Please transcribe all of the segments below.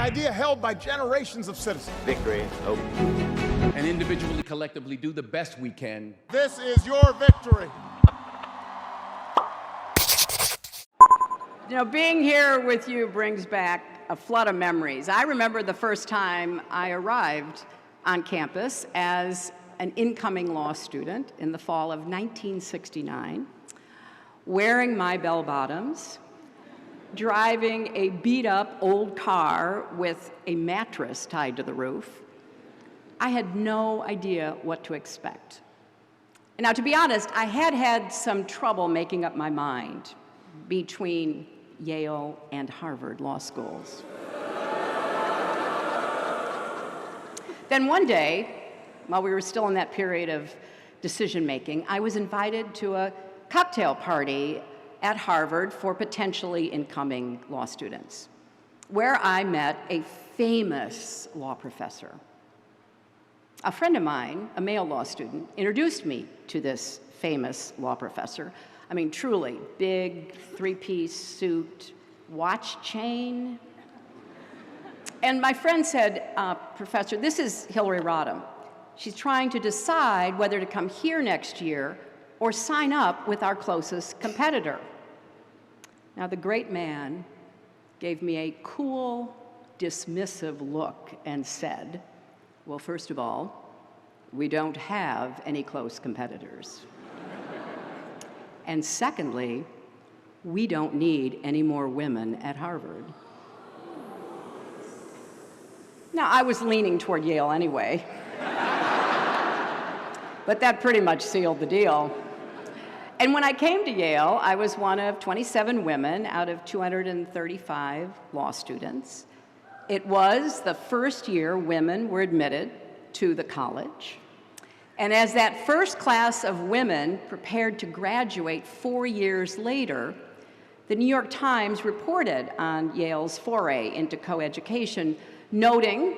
idea held by generations of citizens. Victory, hope. And individually, collectively, do the best we can. This is your victory. You know, being here with you brings back a flood of memories. I remember the first time I arrived on campus as an incoming law student in the fall of 1969, wearing my bell-bottoms, driving a beat-up old car with a mattress tied to the roof. I had no idea what to expect. Now, to be honest, I had had some trouble making up my mind between Yale and Harvard law schools. Then one day, while we were still in that period of decision-making, I was invited to a cocktail party at Harvard for potentially incoming law students, where I met a famous law professor. A friend of mine, a male law student, introduced me to this famous law professor. I mean, truly, big three-piece suit, watch chain. And my friend said, Professor, this is Hillary Rodham. She's trying to decide whether to come here next year or sign up with our closest competitor. Now, the great man gave me a cool, dismissive look and said, well, first of all, we don't have any close competitors. And secondly, we don't need any more women at Harvard. Now, I was leaning toward Yale anyway, but that pretty much sealed the deal. And when I came to Yale, I was one of 27 women out of 235 law students. It was the first year women were admitted to the college. And as that first class of women prepared to graduate 4 years later, the New York Times reported on Yale's foray into coeducation, noting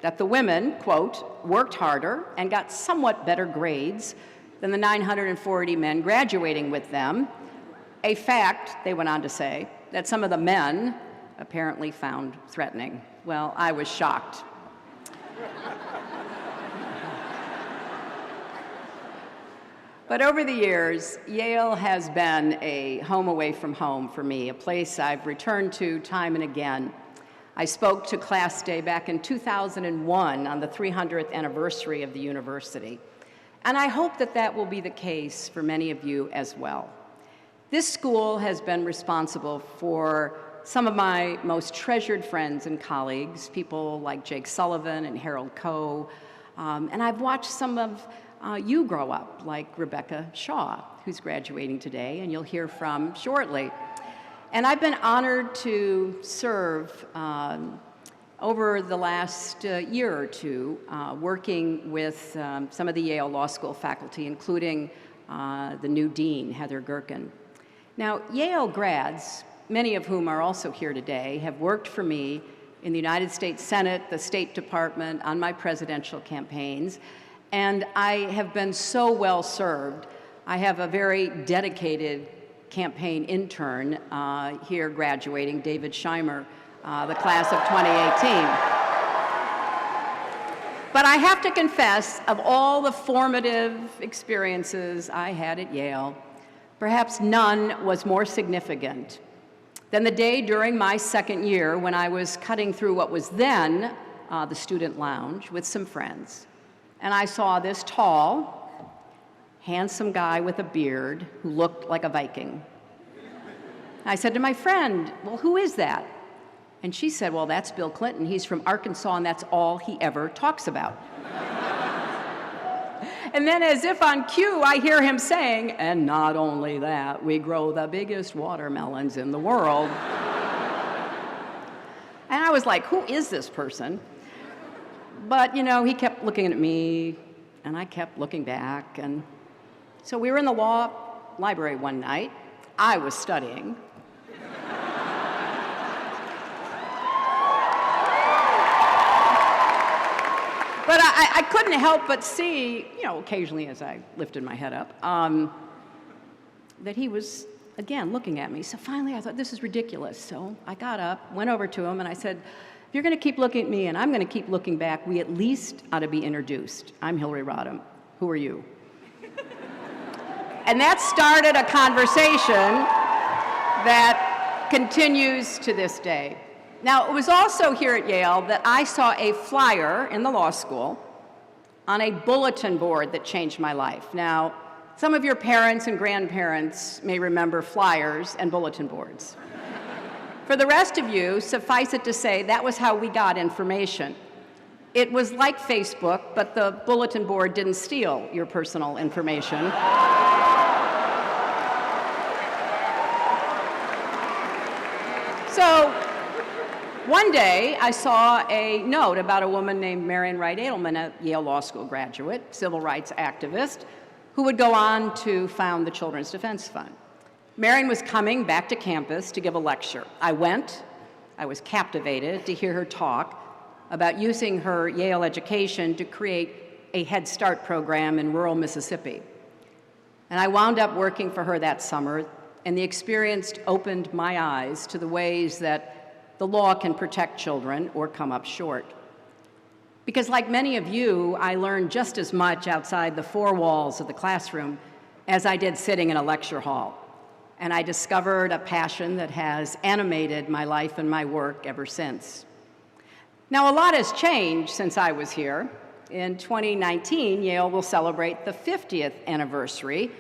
that the women, quote, worked harder and got somewhat better grades than the 940 men graduating with them, a fact, they went on to say, that some of the men apparently found threatening. Well, I was shocked. But over the years, Yale has been a home away from home for me, a place I've returned to time and again. I spoke to Class Day back in 2001 on the 300th anniversary of the university. And I hope that that will be the case for many of you as well. This school has been responsible for some of my most treasured friends and colleagues, people like Jake Sullivan and Harold Coe, and I've watched some of you grow up, like Rebecca Shaw, who's graduating today, and you'll hear from shortly. And I've been honored to serve over the last year or two, working with some of the Yale Law School faculty, including the new dean, Heather Gerken. Now, Yale grads, many of whom are also here today, have worked for me in the United States Senate, the State Department, on my presidential campaigns, and I have been so well served. I have a very dedicated campaign intern here graduating, David Scheimer, the class of 2018. But I have to confess, of all the formative experiences I had at Yale, perhaps none was more significant than the day during my second year when I was cutting through what was then the student lounge with some friends. And I saw this tall, handsome guy with a beard who looked like a Viking. I said to my friend, well, who is that? And she said, well, that's Bill Clinton. He's from Arkansas, and that's all he ever talks about. And then, as if on cue, I hear him saying, and not only that, we grow the biggest watermelons in the world. And I was like, who is this person? But, you know, he kept looking at me, and I kept looking back. And so we were in the law library one night. I was studying. But I couldn't help but see, you know, occasionally as I lifted my head up, that he was, again, looking at me. So finally I thought, this is ridiculous. So I got up, went over to him, and I said, If you're going to keep looking at me and I'm going to keep looking back, we at least ought to be introduced. I'm Hillary Rodham. Who are you? And that started a conversation that continues to this day. Now, it was also here at Yale that I saw a flyer in the law school on a bulletin board that changed my life. Now, some of your parents and grandparents may remember flyers and bulletin boards. For the rest of you, suffice it to say, that was how we got information. It was like Facebook, but the bulletin board didn't steal your personal information. So, one day, I saw a note about a woman named Marian Wright Edelman, a Yale Law School graduate, civil rights activist, who would go on to found the Children's Defense Fund. Marian was coming back to campus to give a lecture. I went. I was captivated to hear her talk about using her Yale education to create a Head Start program in rural Mississippi. And I wound up working for her that summer, and the experience opened my eyes to the ways that the law can protect children or come up short. Because like many of you, I learned just as much outside the four walls of the classroom as I did sitting in a lecture hall. And I discovered a passion that has animated my life and my work ever since. Now, a lot has changed since I was here. In 2019, Yale will celebrate the 50th anniversary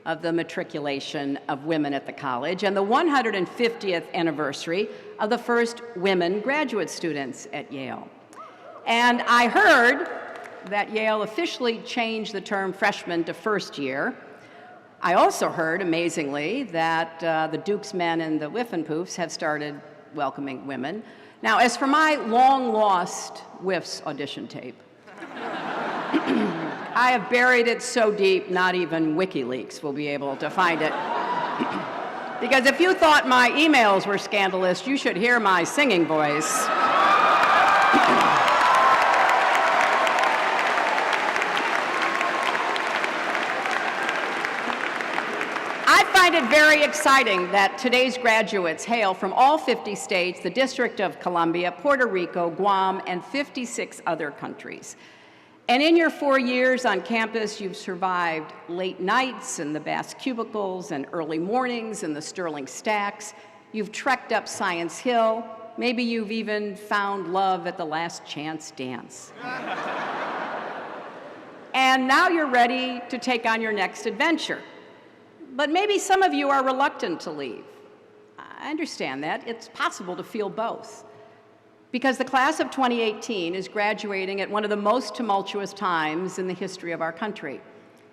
of the matriculation of women at the college and the 150th anniversary of the first women graduate students at Yale. And I heard that Yale officially changed the term freshman to first year. I also heard, amazingly, that the Duke's men and the Whiffenpoofs have started welcoming women. Now, as for my long-lost Whiffs audition tape, I have buried it so deep, not even WikiLeaks will be able to find it. Because if you thought my emails were scandalous, you should hear my singing voice. I find it very exciting that today's graduates hail from all 50 states, the District of Columbia, Puerto Rico, Guam, and 56 other countries. And in your 4 years on campus, you've survived late nights in the Bass cubicles and early mornings in the Sterling stacks. You've trekked up Science Hill. Maybe you've even found love at the Last Chance dance. And now you're ready to take on your next adventure. But maybe some of you are reluctant to leave. I understand that. It's possible to feel both. Because the class of 2018 is graduating at one of the most tumultuous times in the history of our country.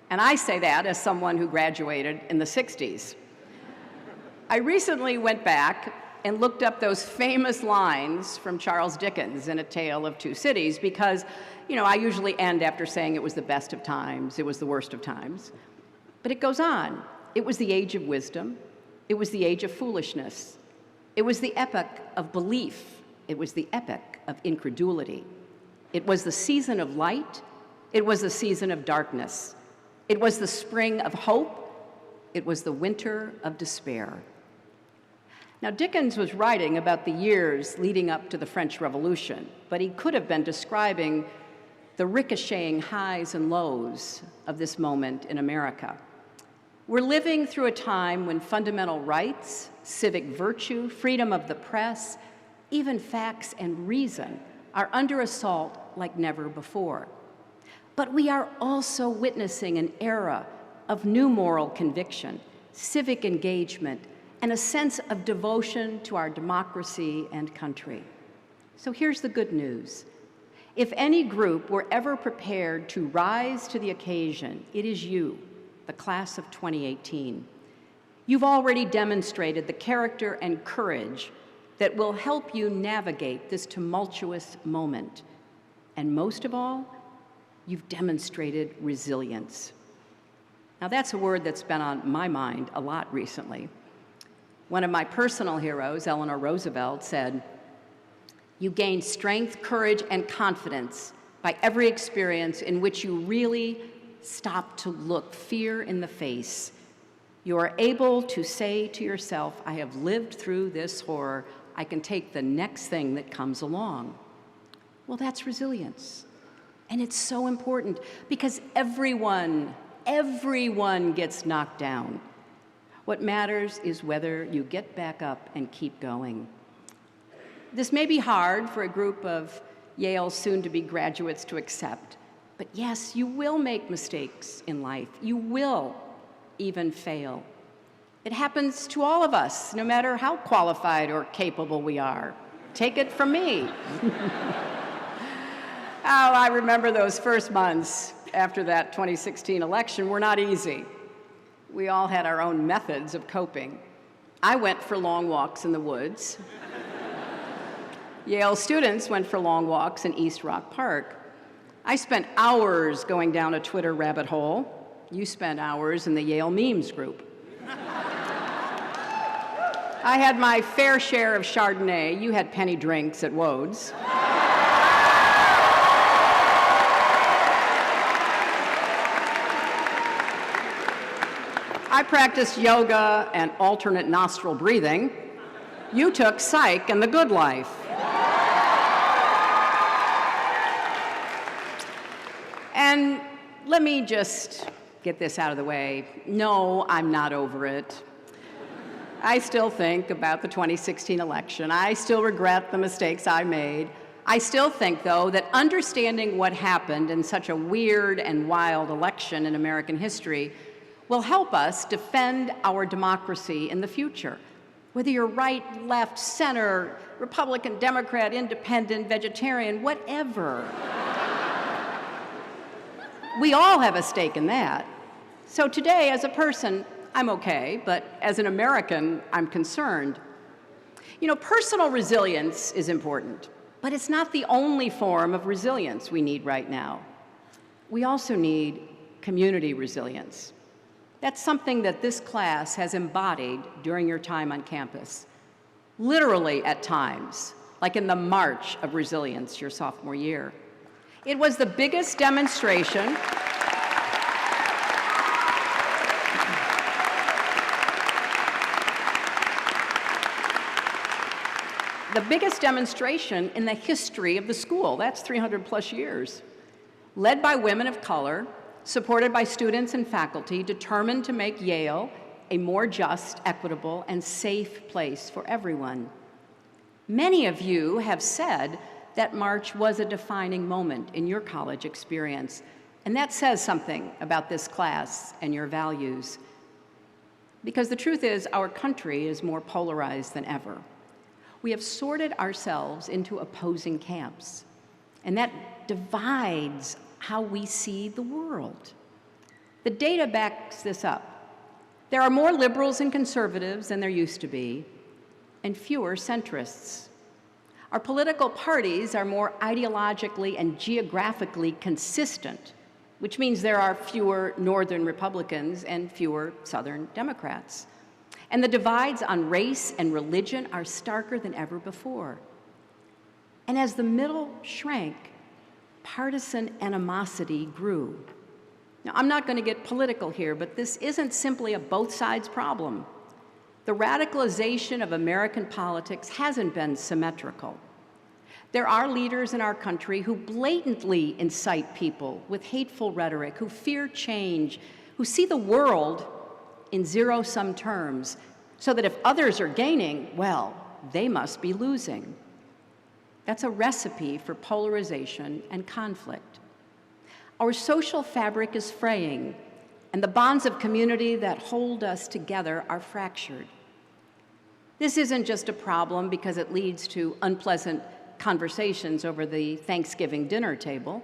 And I say that as someone who graduated in the 60s. I recently went back and looked up those famous lines from Charles Dickens in A Tale of Two Cities because, I usually end after saying it was the best of times, it was the worst of times. But it goes on. It was the age of wisdom. It was the age of foolishness. It was the epoch of belief. It was the epoch of incredulity. It was the season of light. It was the season of darkness. It was the spring of hope. It was the winter of despair. Now, Dickens was writing about the years leading up to the French Revolution, but he could have been describing the ricocheting highs and lows of this moment in America. We're living through a time when fundamental rights, civic virtue, freedom of the press, even facts and reason are under assault like never before. But we are also witnessing an era of new moral conviction, civic engagement, and a sense of devotion to our democracy and country. So here's the good news. If any group were ever prepared to rise to the occasion, it is you, the class of 2018. You've already demonstrated the character and courage that will help you navigate this tumultuous moment. And most of all, you've demonstrated resilience. Now that's a word that's been on my mind a lot recently. One of my personal heroes, Eleanor Roosevelt, said, "You gain strength, courage, and confidence by every experience in which you really stop to look fear in the face. You are able to say to yourself, I have lived through this horror. I can take the next thing that comes along." Well, that's resilience. And it's so important because everyone gets knocked down. What matters is whether you get back up and keep going. This may be hard for a group of Yale's soon-to-be graduates to accept, but yes, you will make mistakes in life. You will even fail. It happens to all of us, no matter how qualified or capable we are. Take it from me. Oh, I remember those first months after that 2016 election were not easy. We all had our own methods of coping. I went for long walks in the woods. Yale students went for long walks in East Rock Park. I spent hours going down a Twitter rabbit hole. You spent hours in the Yale memes group. I had my fair share of Chardonnay. You had penny drinks at Wode's. I practiced yoga and alternate nostril breathing. You took psych and the good life. And let me just get this out of the way. No, I'm not over it. I still think about the 2016 election. I still regret the mistakes I made. I still think, though, that understanding what happened in such a weird and wild election in American history will help us defend our democracy in the future. Whether you're right, left, center, Republican, Democrat, independent, vegetarian, whatever. We all have a stake in that. So today, as a person, I'm okay, but as an American, I'm concerned. You know, personal resilience is important, but it's not the only form of resilience we need right now. We also need community resilience. That's something that this class has embodied during your time on campus. Literally at times, like in the March of Resilience your sophomore year. It was the biggest demonstration in the history of the school. That's 300 plus years. Led by women of color, supported by students and faculty determined to make Yale a more just, equitable, and safe place for everyone. Many of you have said that March was a defining moment in your college experience, and that says something about this class and your values. Because the truth is, our country is more polarized than ever. We have sorted ourselves into opposing camps, and that divides how we see the world. The data backs this up. There are more liberals and conservatives than there used to be, and fewer centrists. Our political parties are more ideologically and geographically consistent, which means there are fewer Northern Republicans and fewer Southern Democrats. And the divides on race and religion are starker than ever before. And as the middle shrank, partisan animosity grew. Now, I'm not going to get political here, but this isn't simply a both sides problem. The radicalization of American politics hasn't been symmetrical. There are leaders in our country who blatantly incite people with hateful rhetoric, who fear change, who see the world in zero-sum terms, so that if others are gaining, well, they must be losing. That's a recipe for polarization and conflict. Our social fabric is fraying, and the bonds of community that hold us together are fractured. This isn't just a problem because it leads to unpleasant conversations over the Thanksgiving dinner table.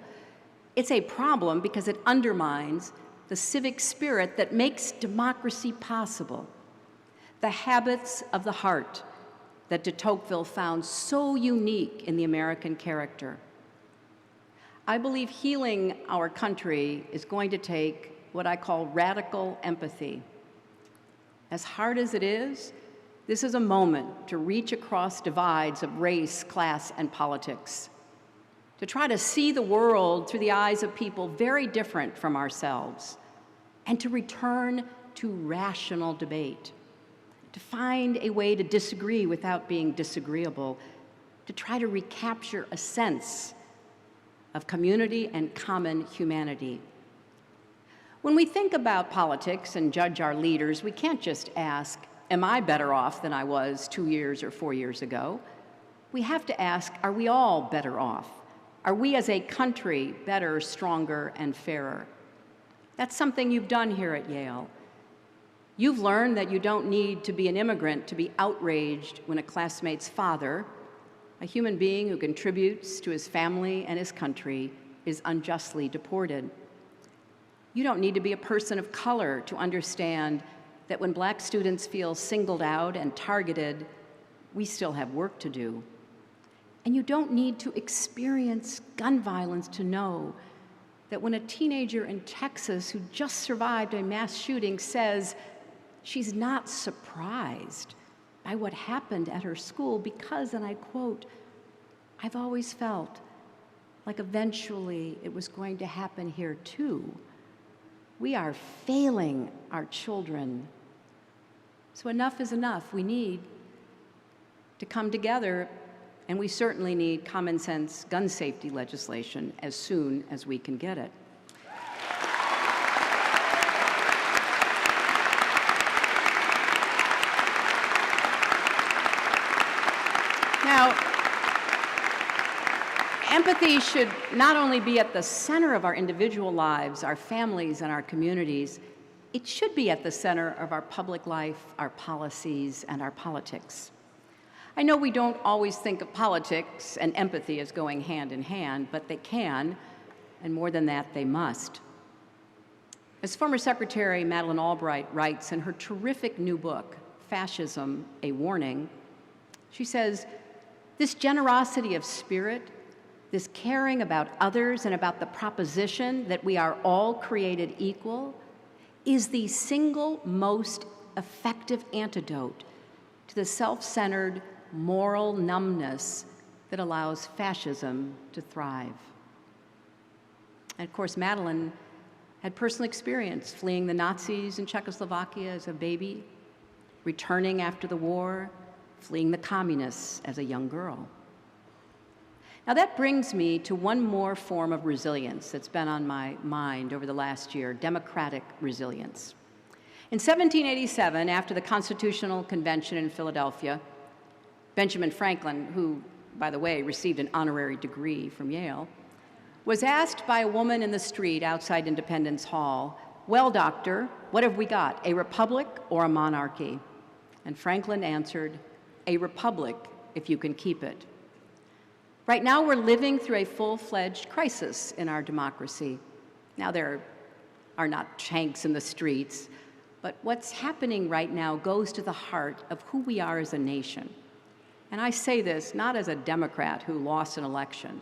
It's a problem because it undermines the civic spirit that makes democracy possible, the habits of the heart that de Tocqueville found so unique in the American character. I believe healing our country is going to take what I call radical empathy. As hard as it is, this is a moment to reach across divides of race, class, and politics, to try to see the world through the eyes of people very different from ourselves, and to return to rational debate, to find a way to disagree without being disagreeable, to try to recapture a sense of community and common humanity. When we think about politics and judge our leaders, we can't just ask, am I better off than I was 2 years or 4 years ago? We have to ask, are we all better off? Are we as a country better, stronger, and fairer? That's something you've done here at Yale. You've learned that you don't need to be an immigrant to be outraged when a classmate's father, a human being who contributes to his family and his country, is unjustly deported. You don't need to be a person of color to understand that when Black students feel singled out and targeted, we still have work to do. And you don't need to experience gun violence to know that when a teenager in Texas who just survived a mass shooting says she's not surprised by what happened at her school because, and I quote, "I've always felt like eventually it was going to happen here too." We are failing our children. So enough is enough. We need to come together, and we certainly need common sense gun safety legislation as soon as we can get it. Now, empathy should not only be at the center of our individual lives, our families, and our communities, it should be at the center of our public life, our policies, and our politics. I know we don't always think of politics and empathy as going hand in hand, but they can, and more than that, they must. As former Secretary Madeleine Albright writes in her terrific new book, Fascism, A Warning, she says, "This generosity of spirit, this caring about others and about the proposition that we are all created equal, is the single most effective antidote to the self-centered moral numbness that allows fascism to thrive." And of course, Madeleine had personal experience fleeing the Nazis in Czechoslovakia as a baby, returning after the war, fleeing the communists as a young girl. Now that brings me to one more form of resilience that's been on my mind over the last year, democratic resilience. In 1787, after the Constitutional Convention in Philadelphia, Benjamin Franklin, who, by the way, received an honorary degree from Yale, was asked by a woman in the street outside Independence Hall, "Well, doctor, what have we got, a republic or a monarchy?" And Franklin answered, "A republic, if you can keep it." Right now, we're living through a full-fledged crisis in our democracy. Now, there are not tanks in the streets, but what's happening right now goes to the heart of who we are as a nation. And I say this not as a Democrat who lost an election,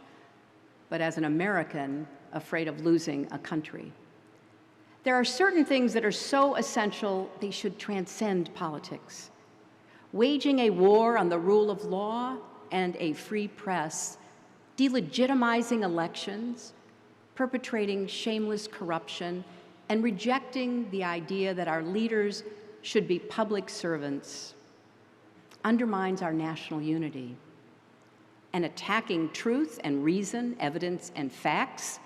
but as an American afraid of losing a country. There are certain things that are so essential they should transcend politics. Waging a war on the rule of law and a free press, delegitimizing elections, perpetrating shameless corruption, and rejecting the idea that our leaders should be public servants undermines our national unity. And attacking truth and reason, evidence and facts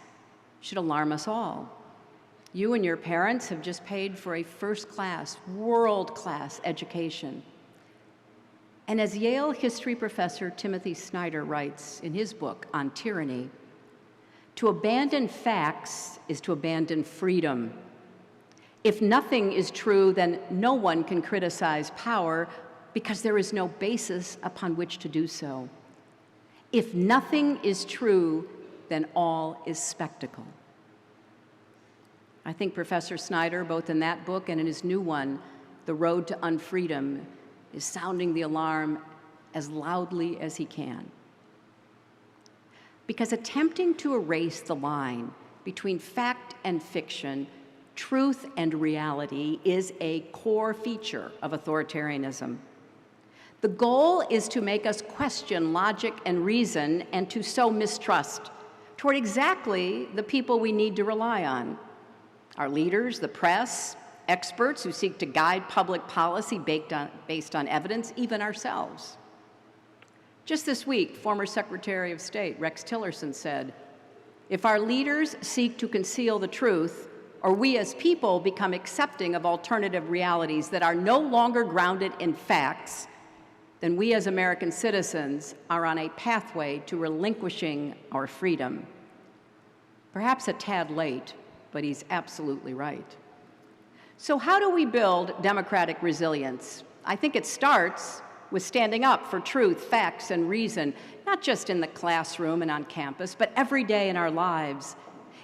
should alarm us all. You and your parents have just paid for a first-class, world-class education. And as Yale history professor Timothy Snyder writes in his book on tyranny, to abandon facts is to abandon freedom. If nothing is true, then no one can criticize power because there is no basis upon which to do so. If nothing is true, then all is spectacle. I think Professor Snyder, both in that book and in his new one, The Road to Unfreedom, is sounding the alarm as loudly as he can. Because attempting to erase the line between fact and fiction, truth and reality, is a core feature of authoritarianism. The goal is to make us question logic and reason and to sow mistrust toward exactly the people we need to rely on: our leaders, the press, experts who seek to guide public policy based on evidence, even ourselves. Just this week, former Secretary of State Rex Tillerson said, If our leaders seek to conceal the truth, or we as people become accepting of alternative realities that are no longer grounded in facts, then we as American citizens are on a pathway to relinquishing our freedom. Perhaps a tad late, but he's absolutely right. So how do we build democratic resilience? I think it starts with standing up for truth, facts, and reason, not just in the classroom and on campus, but every day in our lives.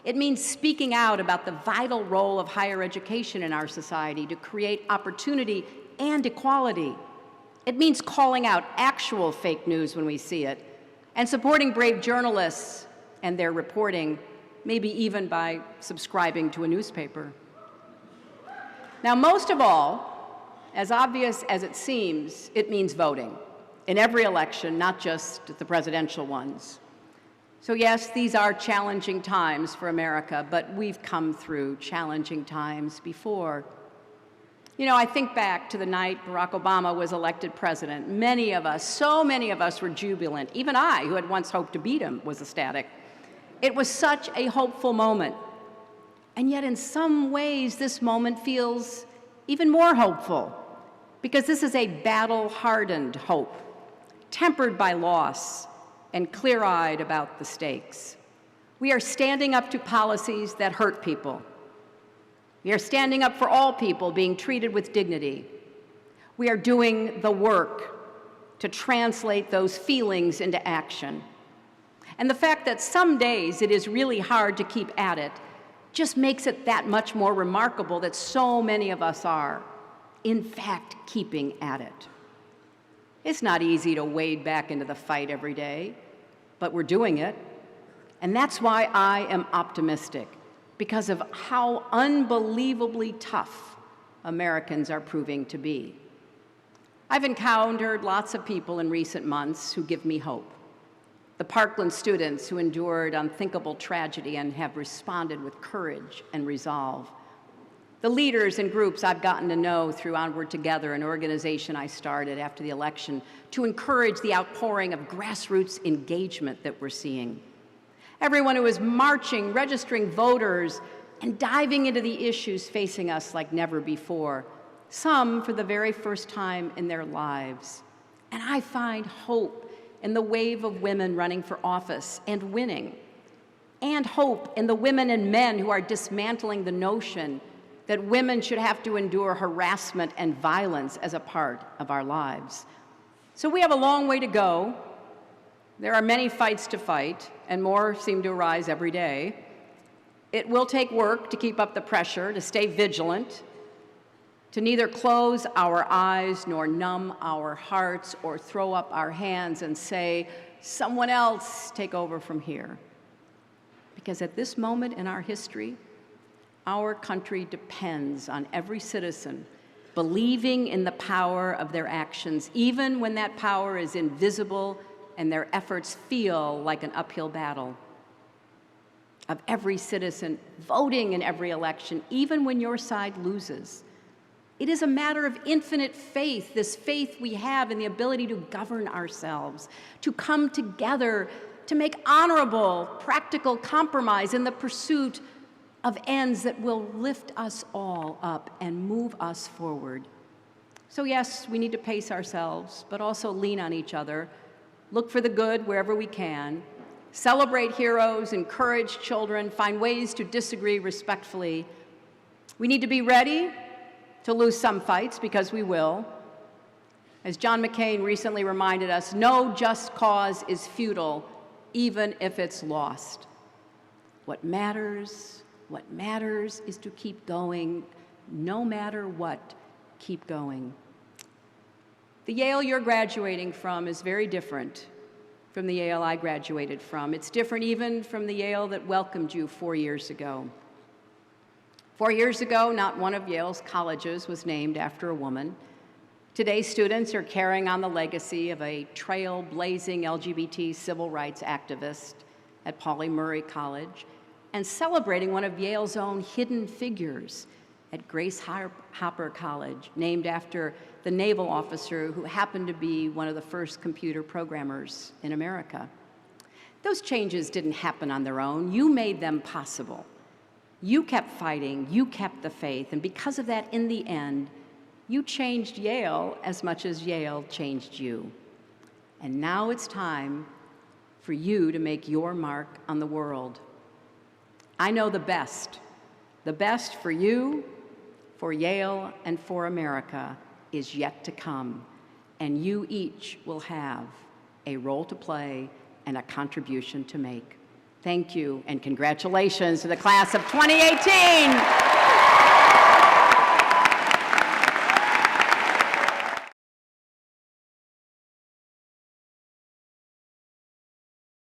It means speaking out about the vital role of higher education in our society to create opportunity and equality. It means calling out actual fake news when we see it, and supporting brave journalists and their reporting, maybe even by subscribing to a newspaper. Now, most of all, as obvious as it seems, it means voting in every election, not just the presidential ones. So yes, these are challenging times for America, but we've come through challenging times before. You know, I think back to the night Barack Obama was elected president. Many of us, so many of us were jubilant. Even I, who had once hoped to beat him, was ecstatic. It was such a hopeful moment. And yet in some ways, this moment feels even more hopeful, because this is a battle-hardened hope, tempered by loss and clear-eyed about the stakes. We are standing up to policies that hurt people. We are standing up for all people being treated with dignity. We are doing the work to translate those feelings into action. And the fact that some days it is really hard to keep at it just makes it that much more remarkable that so many of us are, in fact, keeping at it. It's not easy to wade back into the fight every day, but we're doing it. And that's why I am optimistic, because of how unbelievably tough Americans are proving to be. I've encountered lots of people in recent months who give me hope. The Parkland students who endured unthinkable tragedy and have responded with courage and resolve. The leaders and groups I've gotten to know through Onward Together, an organization I started after the election to encourage the outpouring of grassroots engagement that we're seeing. Everyone who is marching, registering voters, and diving into the issues facing us like never before, some for the very first time in their lives. And I find hope in the wave of women running for office and winning, and hope in the women and men who are dismantling the notion that women should have to endure harassment and violence as a part of our lives. So we have a long way to go. There are many fights to fight, and more seem to arise every day. It will take work to keep up the pressure, to stay vigilant, to neither close our eyes nor numb our hearts or throw up our hands and say, someone else take over from here. Because at this moment in our history, our country depends on every citizen believing in the power of their actions, even when that power is invisible and their efforts feel like an uphill battle. Of every citizen voting in every election, even when your side loses. It is a matter of infinite faith, this faith we have in the ability to govern ourselves, to come together, to make honorable, practical compromise in the pursuit of ends that will lift us all up and move us forward. So yes, we need to pace ourselves, but also lean on each other, look for the good wherever we can, celebrate heroes, encourage children, find ways to disagree respectfully. We need to be ready to lose some fights, because we will. As John McCain recently reminded us, no just cause is futile, even if it's lost. What matters is to keep going, no matter what, keep going. The Yale you're graduating from is very different from the Yale I graduated from. It's different even from the Yale that welcomed you 4 years ago. 4 years ago, not one of Yale's colleges was named after a woman. Today, students are carrying on the legacy of a trailblazing LGBT civil rights activist at Pauli Murray College and celebrating one of Yale's own hidden figures at Grace Hopper College, named after the naval officer who happened to be one of the first computer programmers in America. Those changes didn't happen on their own. You made them possible. You kept fighting, you kept the faith, and because of that, in the end, you changed Yale as much as Yale changed you. And now it's time for you to make your mark on the world. I know the best for you, for Yale, and for America is yet to come, and you each will have a role to play and a contribution to make. Thank you, and congratulations to the class of 2018.